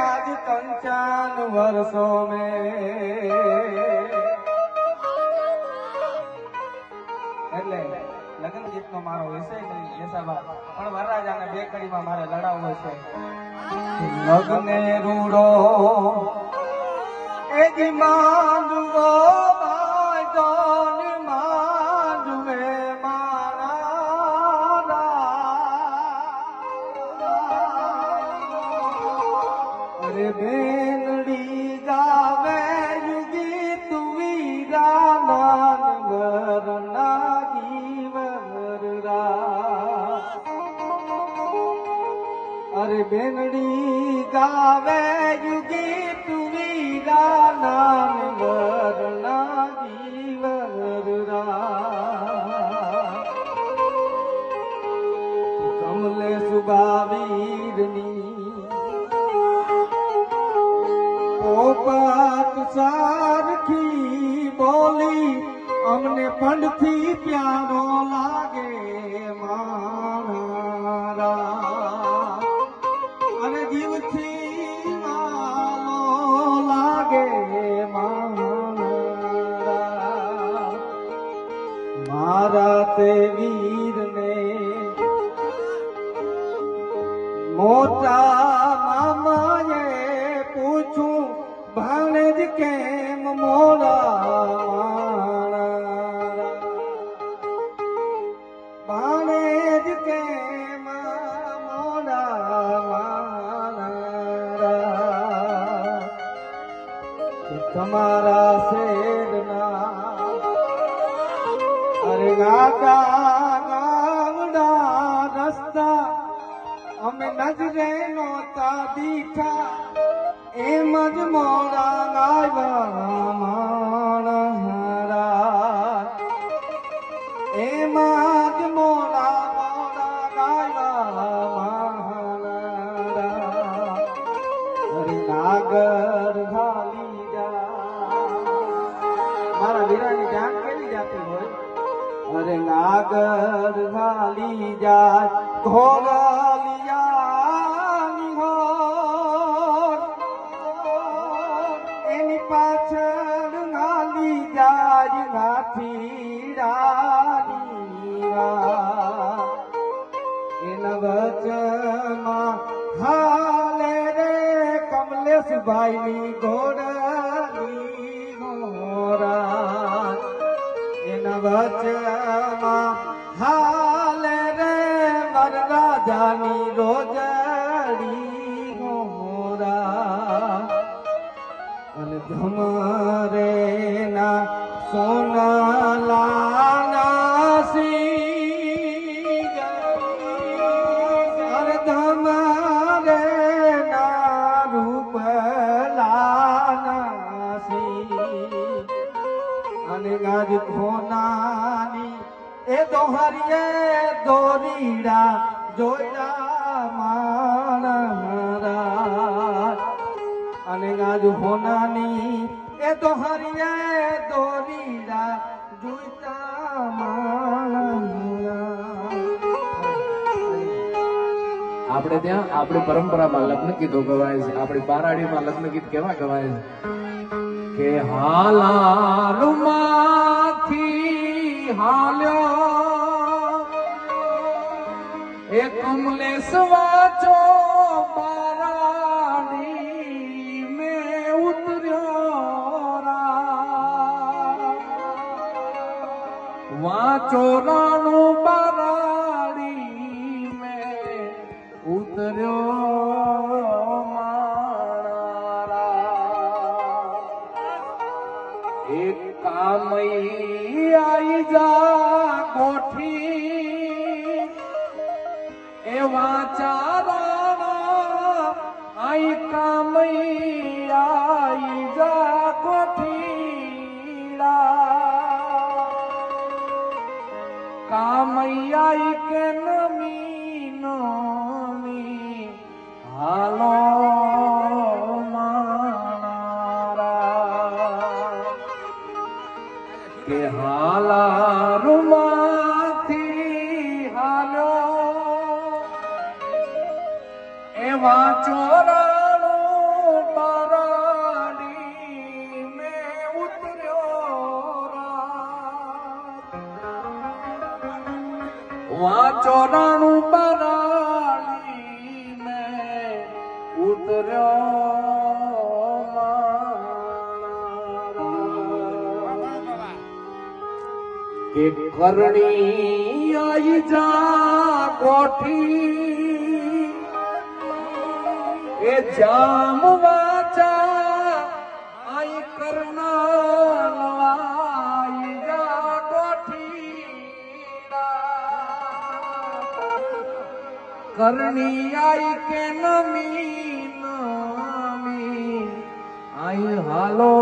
आज 55 वर्षों में એટલે લગ્ન ગીતનો મારો વિષય નહીં યશાબા પણ વરરાજાને બે કડીમાં મારે લડાવવો છે લગ્ને રૂડો એ જી માંડવો બાજોન માંડવે મારા અરે બેનડી ગાવે યુગી તુવી રામન વરના अरे बेनड़ी गावे युगी तुवीरा नाम वरना जीवरा कमले सुबावीरनी पोपत सारखी बोली अमने पंडथी प्यारो लागे मारा जीवथी मालो लागे मारा ते वीर ने मोटा मामा ये पूछूं भाणेज केम मोड़ा भाणेज केम मोड़ा તમારા શેરના અરે ગાતા ગામડા રસ્તા અમે નજરે નોતા દીઠા એમ જ મોડા ગાયવા માણહરા એમ જ મોડા મોડા ગાયવા માણહરા અરે નાગર ઘાલી મારા વીરાની જાન કેવી જાતી હોય અરે નાગર ઘાલી જાય ઘોરલિયાની હોર એની પાછળ ઘાલી જાય નાથીડાની એના વચમાં હાલે રે કમલેશભાઈની ઘોડલી એના વચમાં હાલે રે વરરાજાની રોજડી મોરા અને ધમરે ના સોનલાના સી અરે ધમરે ના રૂપલાના સી અને ગાજ ખોનાની એ દોહરીએ દોરીડા જોયા મારા અને ગાજ ખોનાની એ દોહરીએ દોરીડા જોયા મારા આપણે ત્યાં આપણી પરંપરામાં લગ્ન ગીતો ગવાય છે આપણી બારાડીમાં લગ્ન ગીત કેવા ગવાય છે કે હાલારુમાંથી હાલ્યો એ કમલેશ વાચો બારાડી મે ઉતર્યો વાચો રાણું બારાડી મે ઉતર્યો કામઈ આઈ જા કોઠી એવા ચારા આઈ કામઈ આઈ જા કોઠીડા કામઈ આઈ કે નમી નમી હાલો કે હાલારુમાંથી હાલો એ વાંચોરાનું પારાડી મેં ઉતર્યો રાત. વાંચોરાનું પારાડી મેં ઉતર્યો મારા. કે કરણી આઈ જા કોઠી એ જામ વાચા આઈ કરનાઈ જા કોઠી કરણી આઈ કે નમી નમી આઈ હાલો